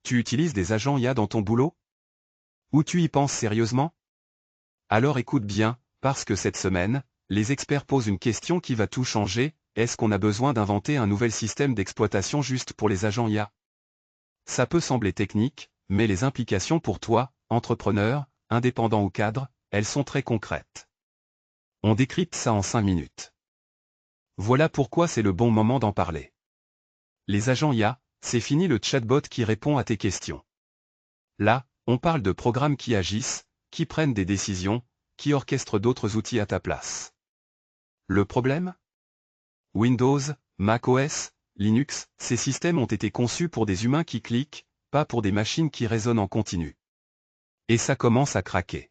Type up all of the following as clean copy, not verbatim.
Tu utilises des agents IA dans ton boulot? Ou tu y penses sérieusement? Alors écoute bien, parce que cette semaine, les experts posent une question qui va tout changer: est-ce qu'on a besoin d'inventer un nouvel système d'exploitation juste pour les agents IA? Ça peut sembler technique, mais les implications pour toi, entrepreneur, indépendant ou cadre, elles sont très concrètes. On décrypte ça en 5 minutes. Voilà pourquoi c'est le bon moment d'en parler. Les agents IA, c'est fini le chatbot qui répond à tes questions. Là, on parle de programmes qui agissent, qui prennent des décisions, qui orchestrent d'autres outils à ta place. Le problème? Windows, macOS, Linux, ces systèmes ont été conçus pour des humains qui cliquent, pas pour des machines qui raisonnent en continu. Et ça commence à craquer.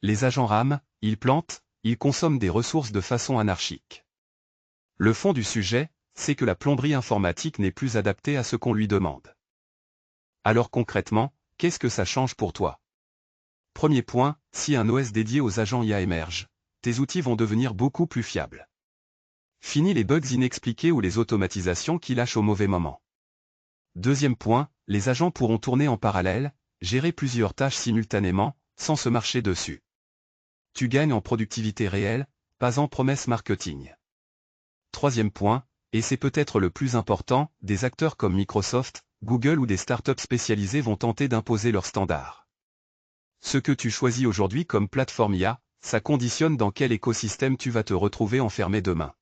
Les agents rament, ils plantent, ils consomment des ressources de façon anarchique. Le fond du sujet, c'est que la plomberie informatique n'est plus adaptée à ce qu'on lui demande. Alors concrètement, qu'est-ce que ça change pour toi? Premier point, si un OS dédié aux agents IA émerge, tes outils vont devenir beaucoup plus fiables. Fini les bugs inexpliqués ou les automatisations qui lâchent au mauvais moment. Deuxième point, les agents pourront tourner en parallèle, gérer plusieurs tâches simultanément, sans se marcher dessus. Tu gagnes en productivité réelle, pas en promesses marketing. Troisième point, et c'est peut-être le plus important, des acteurs comme Microsoft, Google ou des startups spécialisées vont tenter d'imposer leurs standards. Ce que tu choisis aujourd'hui comme plateforme IA, ça conditionne dans quel écosystème tu vas te retrouver enfermé demain.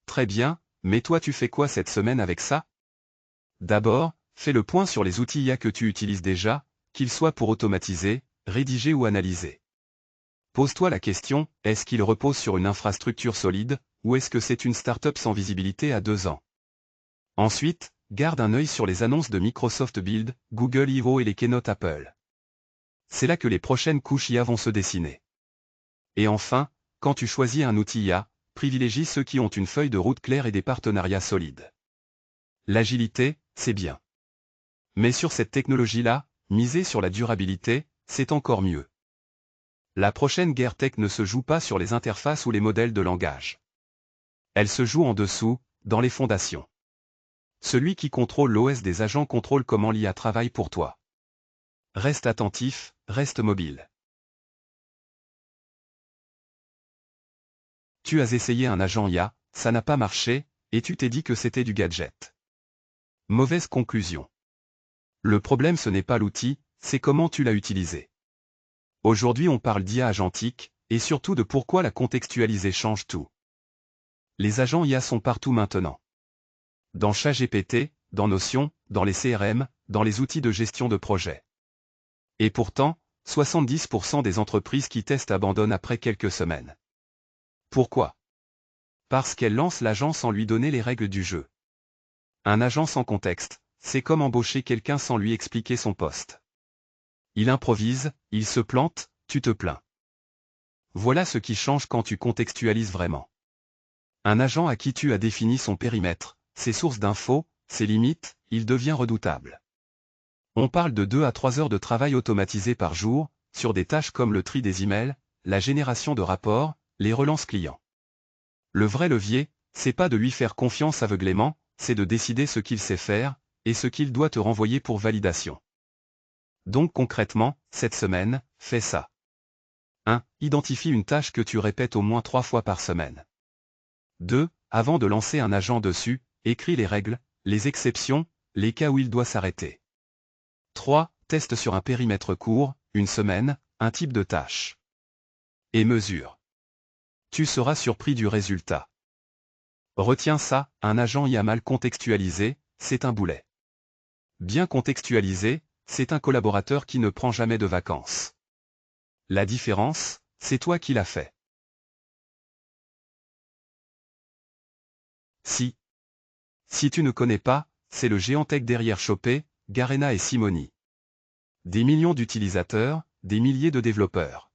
Très bien, mais toi tu fais quoi cette semaine avec ça? D'abord, fais le point sur les outils IA que tu utilises déjà, qu'ils soient pour automatiser, rédiger ou analyser. Pose-toi la question, est-ce qu'il repose sur une infrastructure solide, ou est-ce que c'est une start-up sans visibilité à 2 ans? Ensuite, garde un œil sur les annonces de Microsoft Build, Google I/O et les keynotes Apple. C'est là que les prochaines couches IA vont se dessiner. Et enfin, quand tu choisis un outil IA, privilégie ceux qui ont une feuille de route claire et des partenariats solides. L'agilité, c'est bien. Mais sur cette technologie-là, miser sur la durabilité, c'est encore mieux. La prochaine guerre tech ne se joue pas sur les interfaces ou les modèles de langage. Elle se joue en dessous, dans les fondations. Celui qui contrôle l'OS des agents contrôle comment l'IA travaille pour toi. Reste attentif, reste mobile. Tu as essayé un agent IA, ça n'a pas marché, et tu t'es dit que c'était du gadget. Mauvaise conclusion. Le problème ce n'est pas l'outil, c'est comment tu l'as utilisé. Aujourd'hui on parle d'IA agentique, et surtout de pourquoi la contextualiser change tout. Les agents IA sont partout maintenant. Dans ChatGPT, dans Notion, dans les CRM, dans les outils de gestion de projet. Et pourtant, 70% des entreprises qui testent abandonnent après quelques semaines. Pourquoi? Parce qu'elles lancent l'agent sans lui donner les règles du jeu. Un agent sans contexte, c'est comme embaucher quelqu'un sans lui expliquer son poste. Il improvise, il se plante, tu te plains. Voilà ce qui change quand tu contextualises vraiment. Un agent à qui tu as défini son périmètre, ses sources d'infos, ses limites, il devient redoutable. On parle de 2 à 3 heures de travail automatisé par jour, sur des tâches comme le tri des emails, la génération de rapports, les relances clients. Le vrai levier, c'est pas de lui faire confiance aveuglément, c'est de décider ce qu'il sait faire, et ce qu'il doit te renvoyer pour validation. Donc concrètement, cette semaine, fais ça. 1. Identifie une tâche que tu répètes au moins 3 fois par semaine. 2. Avant de lancer un agent dessus, écris les règles, les exceptions, les cas où il doit s'arrêter. 3. Teste sur un périmètre court, une semaine, un type de tâche. Et mesure. Tu seras surpris du résultat. Retiens ça, un agent IA mal contextualisé, c'est un boulet. Bien contextualisé, c'est un collaborateur qui ne prend jamais de vacances. La différence, c'est toi qui l'as fait. Si tu ne connais pas, c'est le géant tech derrière Shopee, Garena et Simoni. Des millions d'utilisateurs, des milliers de développeurs.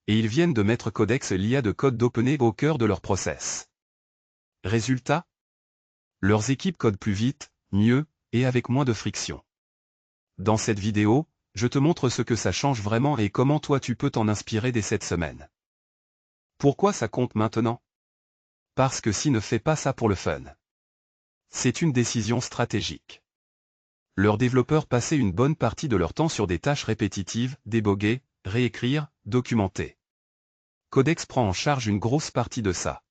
Et ils viennent de mettre Codex l'IA de code d'OpenAI au cœur de leur process. Résultat? Leurs équipes codent plus vite, mieux, et avec moins de friction. Dans cette vidéo, je te montre ce que ça change vraiment et comment toi tu peux t'en inspirer dès cette semaine. Pourquoi ça compte maintenant? Parce que si ne fais pas ça pour le fun. C'est une décision stratégique. leurs développeurs passaient une bonne partie de leur temps sur des tâches répétitives, déboguer, réécrire, documenter. Codex prend en charge une grosse partie de ça.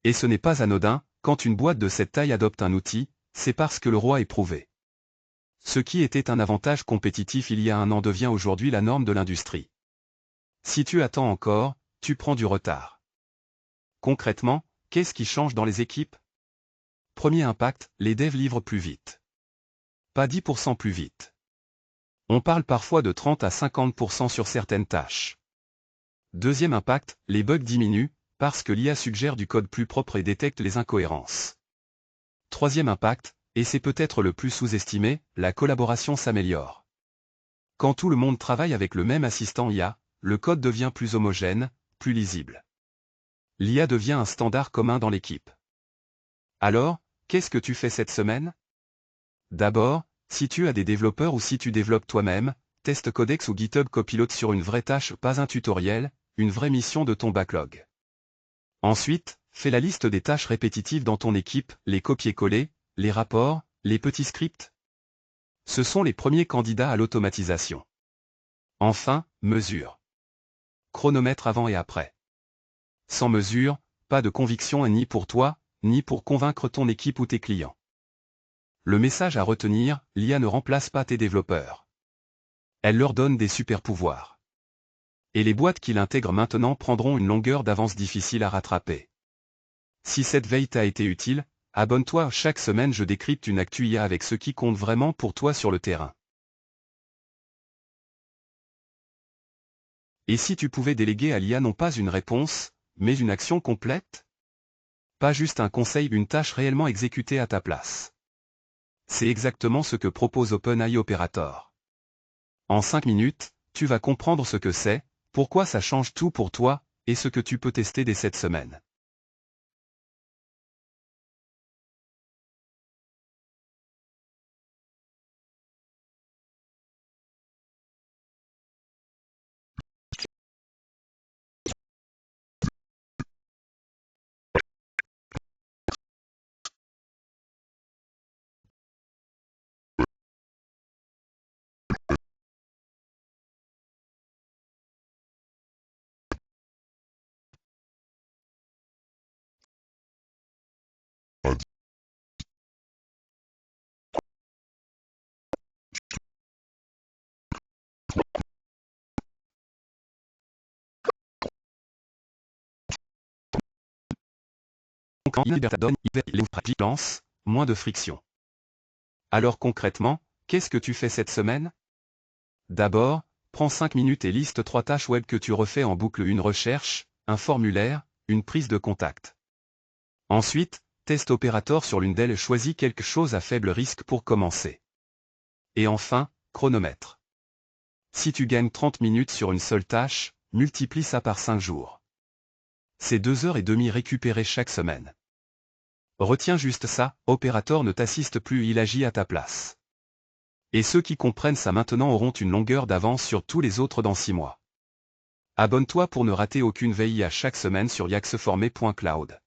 Et ce n'est pas anodin, quand une boîte de cette taille adopte un outil, c'est parce que le roi est prouvé. Ce qui était un avantage compétitif il y a un an devient aujourd'hui la norme de l'industrie. Si tu attends encore, tu prends du retard. Concrètement, qu'est-ce qui change dans les équipes? Premier impact, les devs livrent plus vite. Pas 10% plus vite. On parle parfois de 30 à 50% sur certaines tâches. Deuxième impact, les bugs diminuent, parce que l'IA suggère du code plus propre et détecte les incohérences. Troisième impact, et c'est peut-être le plus sous-estimé, la collaboration s'améliore. Quand tout le monde travaille avec le même assistant IA, le code devient plus homogène, plus lisible. L'IA devient un standard commun dans l'équipe. Alors, qu'est-ce que tu fais cette semaine? D'abord, si tu as des développeurs ou si tu développes toi-même, teste Codex ou GitHub Copilot sur une vraie tâche, pas un tutoriel, une vraie mission de ton backlog. Ensuite, fais la liste des tâches répétitives dans ton équipe, les copier-coller, les rapports, les petits scripts. Ce sont les premiers candidats à l'automatisation. Enfin, mesure. Chronomètre avant et après. Sans mesure, pas de conviction ni pour toi, ni pour convaincre ton équipe ou tes clients. Le message à retenir, l'IA ne remplace pas tes développeurs. Elle leur donne des super-pouvoirs. Et les boîtes qui l'intègrent maintenant prendront une longueur d'avance difficile à rattraper. Si cette veille t'a été utile, abonne-toi. Chaque semaine je décrypte une actu IA avec ce qui compte vraiment pour toi sur le terrain. Et si tu pouvais déléguer à l'IA non pas une réponse, mais une action complète? Pas juste un conseil, une tâche réellement exécutée à ta place. C'est exactement ce que propose OpenAI Operator. En 5 minutes, tu vas comprendre ce que c'est, pourquoi ça change tout pour toi, et ce que tu peux tester dès cette semaine. Donc, donne, moins de friction. Alors concrètement, qu'est-ce que tu fais cette semaine? D'abord, prends 5 minutes et liste 3 tâches web que tu refais en boucle, une recherche, un formulaire, une prise de contact. Ensuite, teste Operator sur l'une d'elles, choisis quelque chose à faible risque pour commencer. Et enfin, chronomètre. Si tu gagnes 30 minutes sur une seule tâche, multiplie ça par 5 jours. C'est 2h30 récupérées chaque semaine. Retiens juste ça, Operator ne t'assiste plus, il agit à ta place. Et ceux qui comprennent ça maintenant auront une longueur d'avance sur tous les autres dans 6 mois. Abonne-toi pour ne rater aucune veille à chaque semaine sur yaxformer.cloud.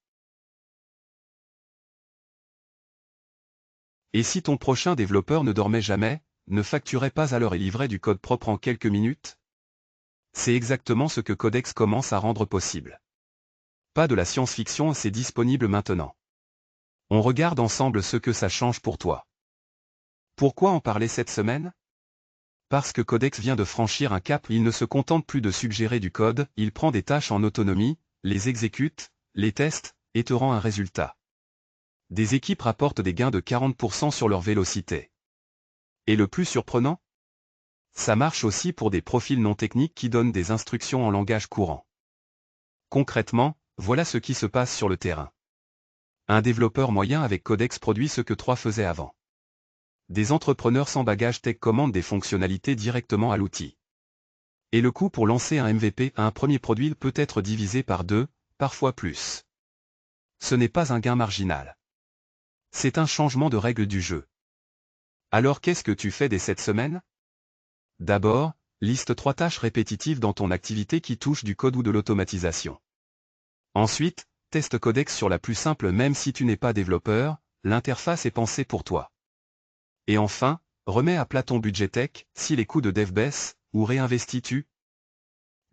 Et si ton prochain développeur ne dormait jamais, ne facturait pas à l'heure et livrait du code propre en quelques minutes? C'est exactement ce que Codex commence à rendre possible. Pas de la science-fiction, c'est disponible maintenant. On regarde ensemble ce que ça change pour toi. Pourquoi en parler cette semaine? Parce que Codex vient de franchir un cap, il ne se contente plus de suggérer du code, il prend des tâches en autonomie, les exécute, les teste, et te rend un résultat. Des équipes rapportent des gains de 40% sur leur vélocité. Et le plus surprenant? Ça marche aussi pour des profils non techniques qui donnent des instructions en langage courant. Concrètement, voilà ce qui se passe sur le terrain. Un développeur moyen avec Codex produit ce que 3 faisaient avant. Des entrepreneurs sans bagage tech commandent des fonctionnalités directement à l'outil. Et le coût pour lancer un MVP, un premier produit, peut être divisé par 2, parfois plus. Ce n'est pas un gain marginal. C'est un changement de règle du jeu. Alors qu'est-ce que tu fais dès cette semaine? D'abord, liste 3 tâches répétitives dans ton activité qui touchent du code ou de l'automatisation. Ensuite, teste Codex sur la plus simple, même si tu n'es pas développeur, l'interface est pensée pour toi. Et enfin, remets à plat ton budget tech, si les coûts de dev baissent, ou réinvestis-tu?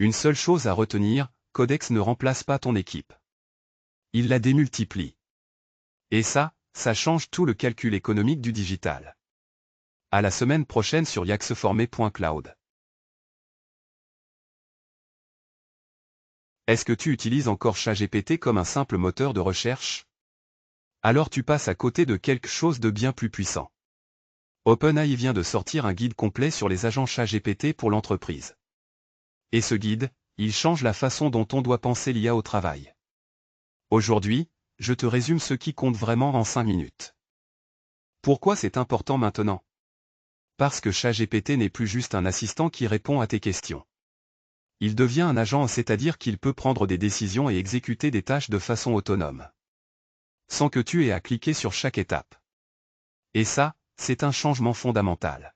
Une seule chose à retenir, Codex ne remplace pas ton équipe. Il la démultiplie. Et ça change tout le calcul économique du digital. À la semaine prochaine sur yaxformer.cloud. Est-ce que tu utilises encore ChatGPT comme un simple moteur de recherche? Alors tu passes à côté de quelque chose de bien plus puissant. OpenAI vient de sortir un guide complet sur les agents ChatGPT pour l'entreprise. Et ce guide, il change la façon dont on doit penser l'IA au travail. Aujourd'hui, je te résume ce qui compte vraiment en 5 minutes. Pourquoi c'est important maintenant? Parce que ChatGPT n'est plus juste un assistant qui répond à tes questions. Il devient un agent, c'est-à-dire qu'il peut prendre des décisions et exécuter des tâches de façon autonome. Sans que tu aies à cliquer sur chaque étape. Et ça, c'est un changement fondamental.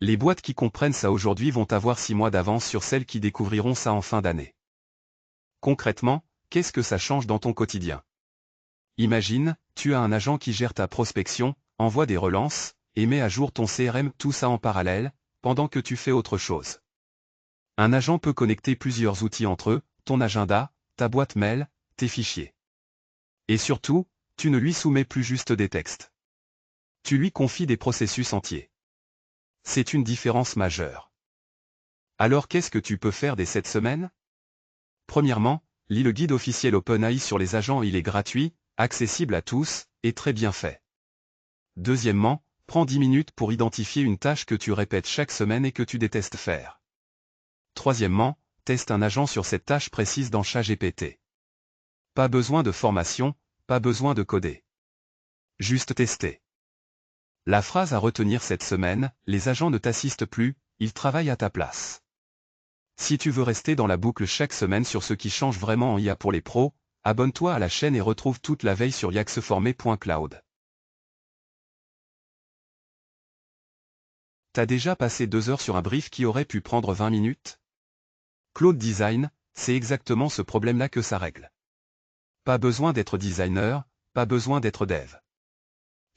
Les boîtes qui comprennent ça aujourd'hui vont avoir 6 mois d'avance sur celles qui découvriront ça en fin d'année. Concrètement, qu'est-ce que ça change dans ton quotidien? Imagine, tu as un agent qui gère ta prospection, envoie des relances, et met à jour ton CRM, tout ça en parallèle, pendant que tu fais autre chose. Un agent peut connecter plusieurs outils entre eux, ton agenda, ta boîte mail, tes fichiers. Et surtout, tu ne lui soumets plus juste des textes. Tu lui confies des processus entiers. C'est une différence majeure. Alors qu'est-ce que tu peux faire dès cette semaine? Premièrement, lis le guide officiel OpenAI sur les agents, il est gratuit, accessible à tous, et très bien fait. Deuxièmement, prends 10 minutes pour identifier une tâche que tu répètes chaque semaine et que tu détestes faire. Troisièmement, teste un agent sur cette tâche précise dans ChatGPT. Pas besoin de formation, pas besoin de coder. Juste tester. La phrase à retenir cette semaine, les agents ne t'assistent plus, ils travaillent à ta place. Si tu veux rester dans la boucle chaque semaine sur ce qui change vraiment en IA pour les pros, abonne-toi à la chaîne et retrouve toute la veille sur yaxformer.cloud. T'as déjà passé 2 heures sur un brief qui aurait pu prendre 20 minutes? Cloud Design, c'est exactement ce problème-là que ça règle. Pas besoin d'être designer, pas besoin d'être dev.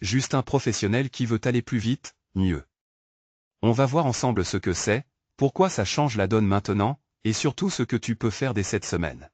Juste un professionnel qui veut aller plus vite, mieux. On va voir ensemble ce que c'est, pourquoi ça change la donne maintenant, et surtout ce que tu peux faire dès cette semaine.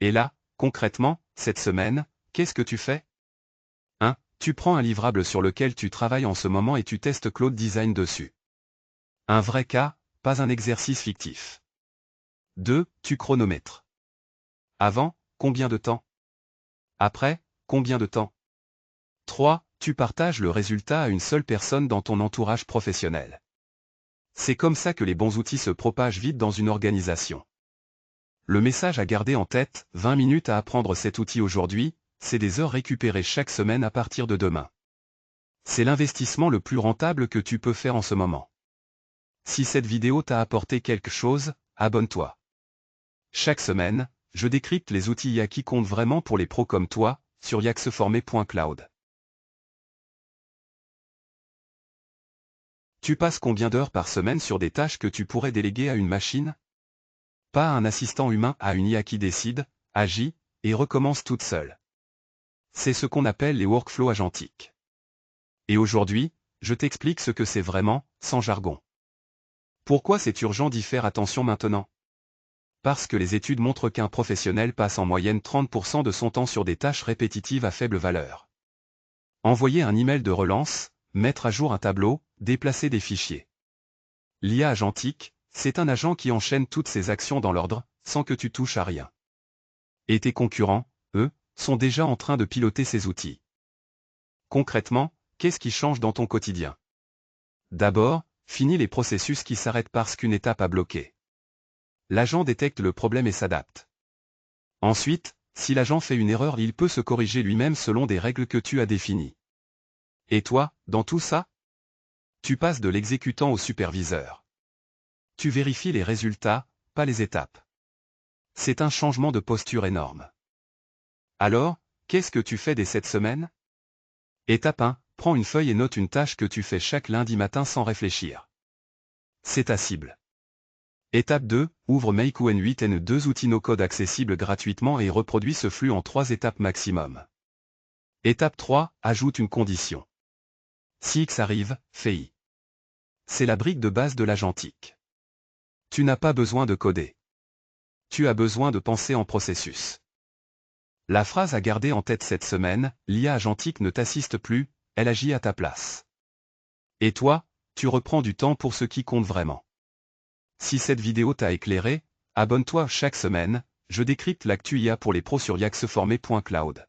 Et là, concrètement, cette semaine, qu'est-ce que tu fais? 1. Tu prends un livrable sur lequel tu travailles en ce moment et tu testes Cloud Design dessus. Un vrai cas, pas un exercice fictif. 2. Tu chronomètres. Avant, combien de temps? Après, combien de temps? 3. Tu partages le résultat à une seule personne dans ton entourage professionnel. C'est comme ça que les bons outils se propagent vite dans une organisation. Le message à garder en tête, 20 minutes à apprendre cet outil aujourd'hui, c'est des heures récupérées chaque semaine à partir de demain. C'est l'investissement le plus rentable que tu peux faire en ce moment. Si cette vidéo t'a apporté quelque chose, abonne-toi. Chaque semaine, je décrypte les outils IA qui comptent vraiment pour les pros comme toi, sur yaxformer.cloud. Tu passes combien d'heures par semaine sur des tâches que tu pourrais déléguer à une machine? Pas un assistant humain, à une IA qui décide, agit, et recommence toute seule. C'est ce qu'on appelle les workflows agentiques. Et aujourd'hui, je t'explique ce que c'est vraiment, sans jargon. Pourquoi c'est urgent d'y faire attention maintenant? Parce que les études montrent qu'un professionnel passe en moyenne 30% de son temps sur des tâches répétitives à faible valeur. Envoyer un email de relance, mettre à jour un tableau, déplacer des fichiers. L'IA agentique, c'est un agent qui enchaîne toutes ces actions dans l'ordre, sans que tu touches à rien. Et tes concurrents, eux, sont déjà en train de piloter ces outils. Concrètement, qu'est-ce qui change dans ton quotidien? D'abord, finis les processus qui s'arrêtent parce qu'une étape a bloqué. L'agent détecte le problème et s'adapte. Ensuite, si l'agent fait une erreur, il peut se corriger lui-même selon des règles que tu as définies. Et toi, dans tout ça? Tu passes de l'exécutant au superviseur. Tu vérifies les résultats, pas les étapes. C'est un changement de posture énorme. Alors, qu'est-ce que tu fais dès cette semaine? Étape 1, prends une feuille et note une tâche que tu fais chaque lundi matin sans réfléchir. C'est ta cible. Étape 2, ouvre Make UN 8 N 2 outils no-code accessibles gratuitement et reproduis ce flux en 3 étapes maximum. Étape 3, ajoute une condition. Si X arrive, fais Y. C'est la brique de base de l'agentique. Tu n'as pas besoin de coder. Tu as besoin de penser en processus. La phrase à garder en tête cette semaine, l'IA agentique ne t'assiste plus, elle agit à ta place. Et toi, tu reprends du temps pour ce qui compte vraiment. Si cette vidéo t'a éclairé, abonne-toi chaque semaine, je décrypte l'actu IA pour les pros sur yaxformer.cloud.